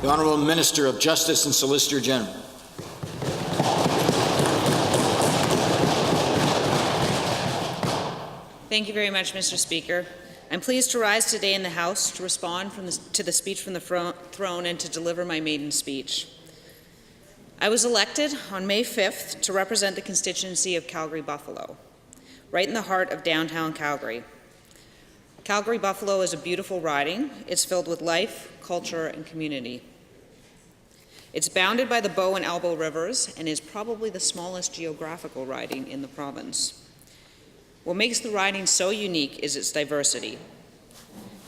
The Honourable Minister of Justice and Solicitor General. Thank you very much, Mr. Speaker. I'm pleased to rise today in the House to respond to the speech from the throne and to deliver my maiden speech. I was elected on May 5th to represent the constituency of Calgary-Buffalo, right in the heart of downtown Calgary. Calgary-Buffalo is a beautiful riding. It's filled with life, culture, and community. It's bounded by the Bow and Elbow rivers and is probably the smallest geographical riding in the province. What makes the riding so unique is its diversity.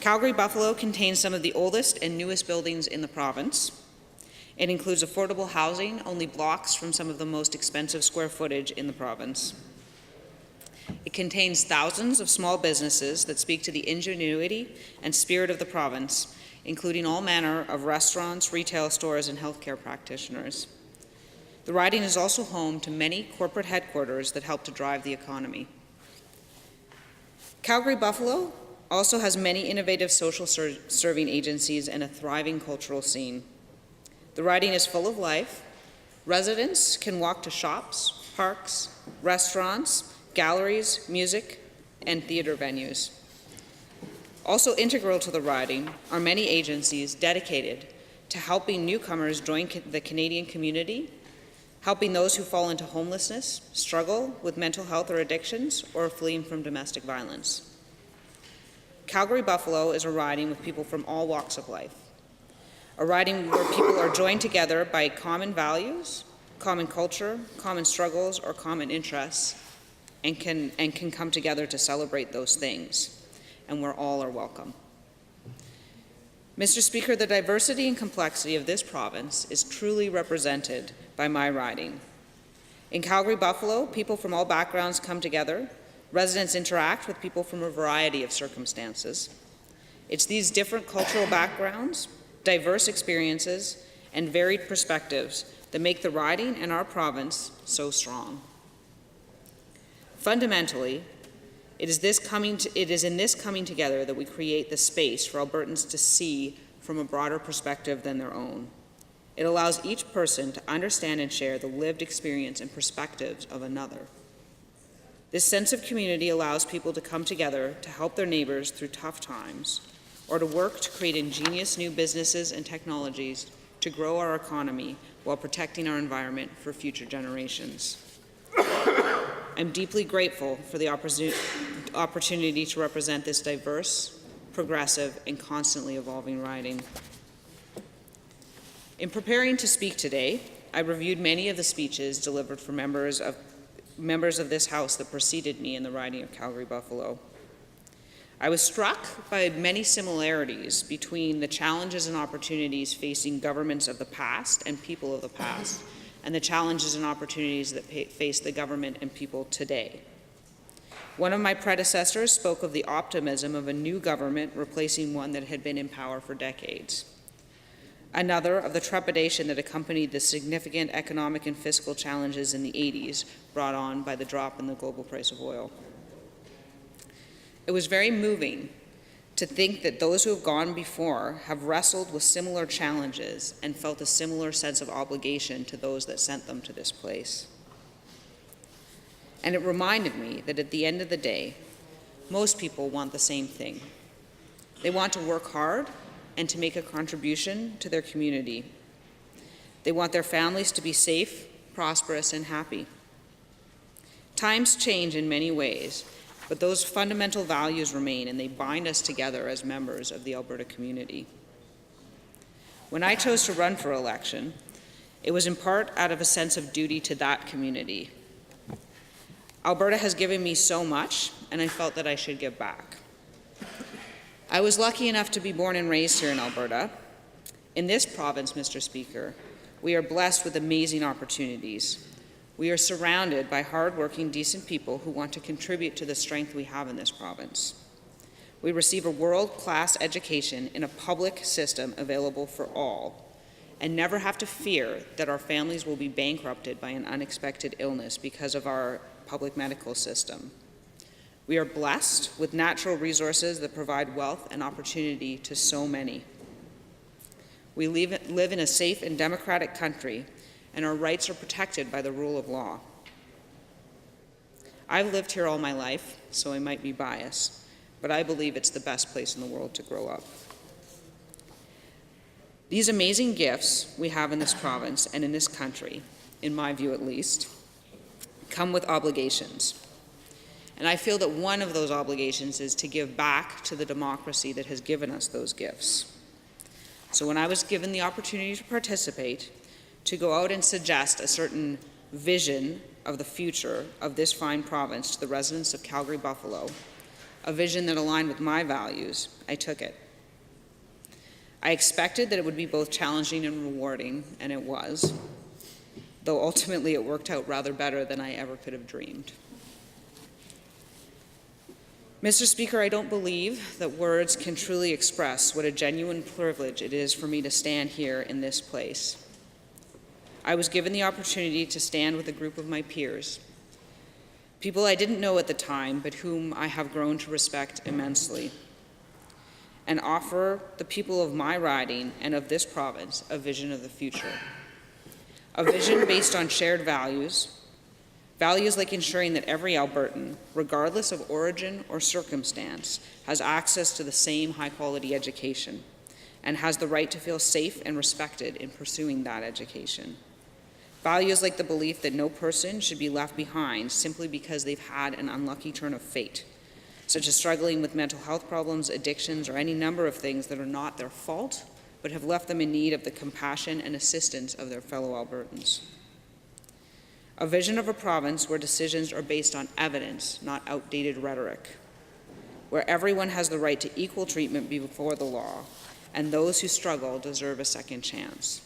Calgary-Buffalo contains some of the oldest and newest buildings in the province. It includes affordable housing, only blocks from some of the most expensive square footage in the province. It contains thousands of small businesses that speak to the ingenuity and spirit of the province, including all manner of restaurants, retail stores, and healthcare practitioners. The riding is also home to many corporate headquarters that help to drive the economy. Calgary-Buffalo also has many innovative social serving agencies and a thriving cultural scene. The riding is full of life. Residents can walk to shops, parks, restaurants, galleries, music, and theater venues. Also integral to the riding are many agencies dedicated to helping newcomers join the Canadian community, helping those who fall into homelessness, struggle with mental health or addictions, or fleeing from domestic violence. Calgary-Buffalo is a riding with people from all walks of life, a riding where people are joined together by common values, common culture, common struggles, or common interests, and can come together to celebrate those things, and where all are welcome. Mr. Speaker, the diversity and complexity of this province is truly represented by my riding. In Calgary-Buffalo, people from all backgrounds come together. Residents interact with people from a variety of circumstances. It's these different cultural backgrounds, diverse experiences, and varied perspectives that make the riding and our province so strong. Fundamentally, it is in this coming together that we create the space for Albertans to see from a broader perspective than their own. It allows each person to understand and share the lived experience and perspectives of another. This sense of community allows people to come together to help their neighbors through tough times, or to work to create ingenious new businesses and technologies to grow our economy while protecting our environment for future generations. I'm deeply grateful for the opportunity to represent this diverse, progressive, and constantly evolving riding. In preparing to speak today, I reviewed many of the speeches delivered from members of this House that preceded me in the riding of Calgary-Buffalo. I was struck by many similarities between the challenges and opportunities facing governments of the past and people of the past, and the challenges and opportunities that face the government and people today. One of my predecessors spoke of the optimism of a new government replacing one that had been in power for decades. Another of the trepidation that accompanied the significant economic and fiscal challenges in the 80s brought on by the drop in the global price of oil. It was very moving to think that those who have gone before have wrestled with similar challenges and felt a similar sense of obligation to those that sent them to this place. And it reminded me that at the end of the day, most people want the same thing. They want to work hard and to make a contribution to their community. They want their families to be safe, prosperous, and happy. Times change in many ways, but those fundamental values remain, and they bind us together as members of the Alberta community. When I chose to run for election, it was in part out of a sense of duty to that community. Alberta has given me so much, and I felt that I should give back. I was lucky enough to be born and raised here in Alberta. In this province, Mr. Speaker, we are blessed with amazing opportunities. We are surrounded by hardworking, decent people who want to contribute to the strength we have in this province. We receive a world-class education in a public system available for all, and never have to fear that our families will be bankrupted by an unexpected illness because of our public medical system. We are blessed with natural resources that provide wealth and opportunity to so many. We live in a safe and democratic country, and our rights are protected by the rule of law. I've lived here all my life, so I might be biased, but I believe it's the best place in the world to grow up. These amazing gifts we have in this province and in this country, in my view at least, come with obligations. And I feel that one of those obligations is to give back to the democracy that has given us those gifts. So when I was given the opportunity to participate, to go out and suggest a certain vision of the future of this fine province to the residents of Calgary-Buffalo, a vision that aligned with my values, I took it. I expected that it would be both challenging and rewarding, and it was, though ultimately it worked out rather better than I ever could have dreamed. Mr. Speaker, I don't believe that words can truly express what a genuine privilege it is for me to stand here in this place. I was given the opportunity to stand with a group of my peers, people I didn't know at the time, but whom I have grown to respect immensely, and offer the people of my riding and of this province a vision of the future. A vision based on shared values, values like ensuring that every Albertan, regardless of origin or circumstance, has access to the same high-quality education and has the right to feel safe and respected in pursuing that education. Values like the belief that no person should be left behind simply because they've had an unlucky turn of fate, such as struggling with mental health problems, addictions, or any number of things that are not their fault, but have left them in need of the compassion and assistance of their fellow Albertans. A vision of a province where decisions are based on evidence, not outdated rhetoric, where everyone has the right to equal treatment before the law, and those who struggle deserve a second chance.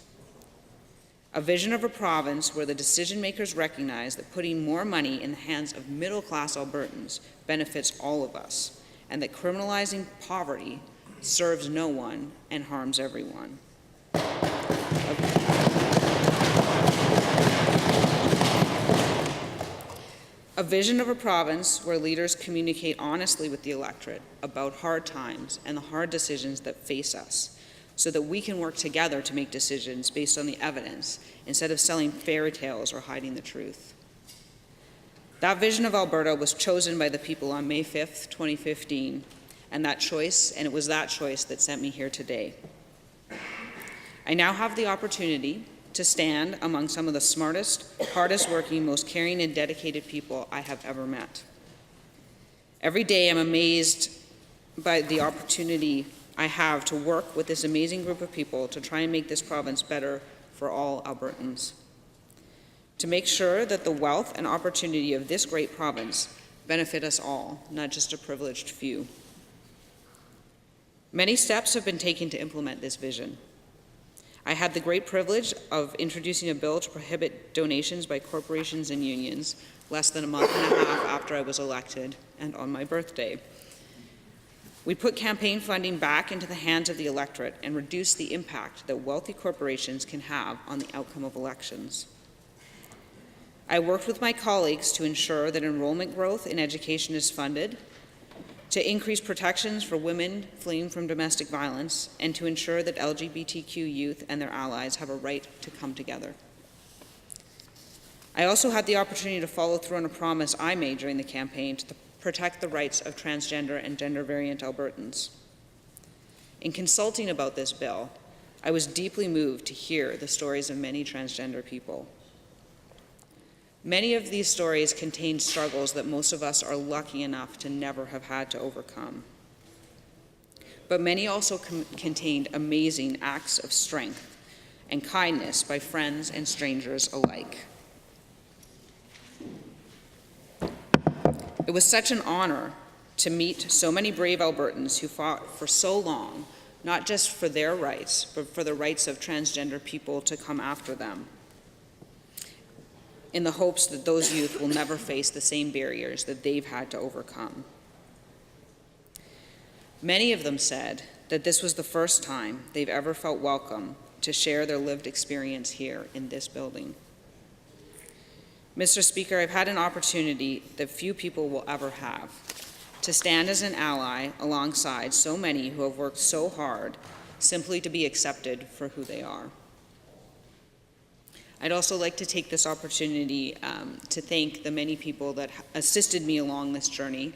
A vision of a province where the decision makers recognize that putting more money in the hands of middle-class Albertans benefits all of us, and that criminalizing poverty serves no one and harms everyone. A vision of a province where leaders communicate honestly with the electorate about hard times and the hard decisions that face us, so that we can work together to make decisions based on the evidence instead of selling fairy tales or hiding the truth. That vision of Alberta was chosen by the people on May 5th, 2015, and it was that choice that sent me here today. I now have the opportunity to stand among some of the smartest, hardest working, most caring and dedicated people I have ever met. Every day I'm amazed by the opportunity I have to work with this amazing group of people to try and make this province better for all Albertans. To make sure that the wealth and opportunity of this great province benefit us all, not just a privileged few. Many steps have been taken to implement this vision. I had the great privilege of introducing a bill to prohibit donations by corporations and unions less than a month and a half after I was elected and on my birthday. We put campaign funding back into the hands of the electorate and reduced the impact that wealthy corporations can have on the outcome of elections. I worked with my colleagues to ensure that enrollment growth in education is funded, to increase protections for women fleeing from domestic violence, and to ensure that LGBTQ youth and their allies have a right to come together. I also had the opportunity to follow through on a promise I made during the campaign to protect the rights of transgender and gender variant Albertans. In consulting about this bill, I was deeply moved to hear the stories of many transgender people. Many of these stories contain struggles that most of us are lucky enough to never have had to overcome. But many also contained amazing acts of strength and kindness by friends and strangers alike. It was such an honor to meet so many brave Albertans who fought for so long, not just for their rights, but for the rights of transgender people to come after them, in the hopes that those youth will never face the same barriers that they've had to overcome. Many of them said that this was the first time they've ever felt welcome to share their lived experience here in this building. Mr. Speaker, I've had an opportunity that few people will ever have, to stand as an ally alongside so many who have worked so hard, simply to be accepted for who they are. I'd also like to take this opportunity to thank the many people that assisted me along this journey.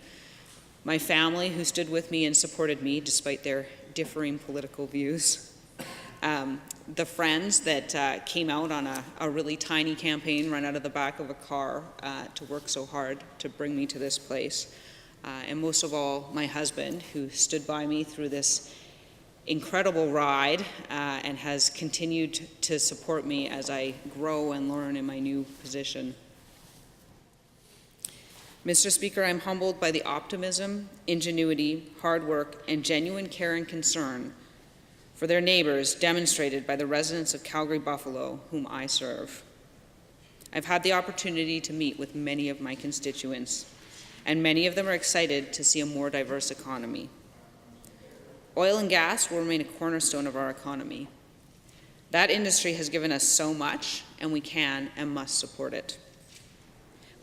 My family, who stood with me and supported me despite their differing political views. The friends that came out on a really tiny campaign run out of the back of a car to work so hard to bring me to this place. And most of all, my husband, who stood by me through this incredible ride and has continued to support me as I grow and learn in my new position. Mr. Speaker, I'm humbled by the optimism, ingenuity, hard work, and genuine care and concern for their neighbors demonstrated by the residents of Calgary-Buffalo, whom I serve. I've had the opportunity to meet with many of my constituents, and many of them are excited to see a more diverse economy. Oil and gas will remain a cornerstone of our economy. That industry has given us so much, and we can and must support it.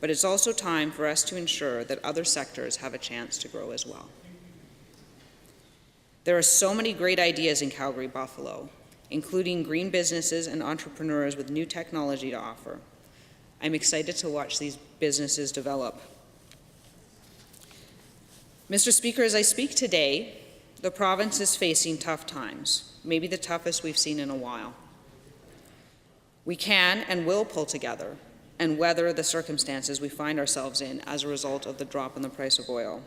But it's also time for us to ensure that other sectors have a chance to grow as well. There are so many great ideas in Calgary-Buffalo, including green businesses and entrepreneurs with new technology to offer. I'm excited to watch these businesses develop. Mr. Speaker, as I speak today, the province is facing tough times, maybe the toughest we've seen in a while. We can and will pull together and weather the circumstances we find ourselves in as a result of the drop in the price of oil.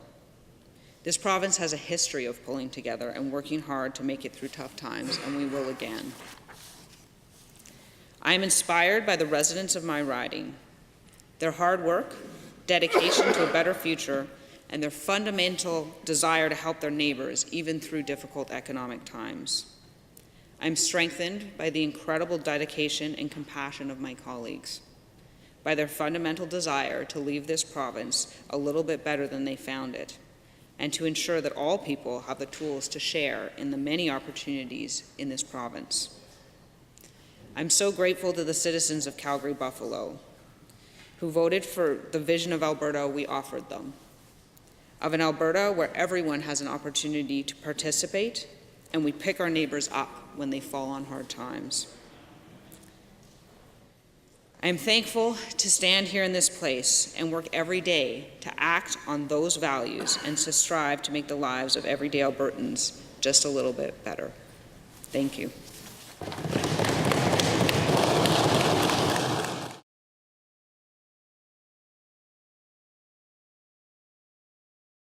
This province has a history of pulling together and working hard to make it through tough times, and we will again. I am inspired by the residents of my riding, their hard work, dedication to a better future, and their fundamental desire to help their neighbors, even through difficult economic times. I'm strengthened by the incredible dedication and compassion of my colleagues, by their fundamental desire to leave this province a little bit better than they found it, and to ensure that all people have the tools to share in the many opportunities in this province. I'm so grateful to the citizens of Calgary-Buffalo who voted for the vision of Alberta we offered them, of an Alberta where everyone has an opportunity to participate and we pick our neighbors up when they fall on hard times. I am thankful to stand here in this place and work every day to act on those values and to strive to make the lives of everyday Albertans just a little bit better. Thank you.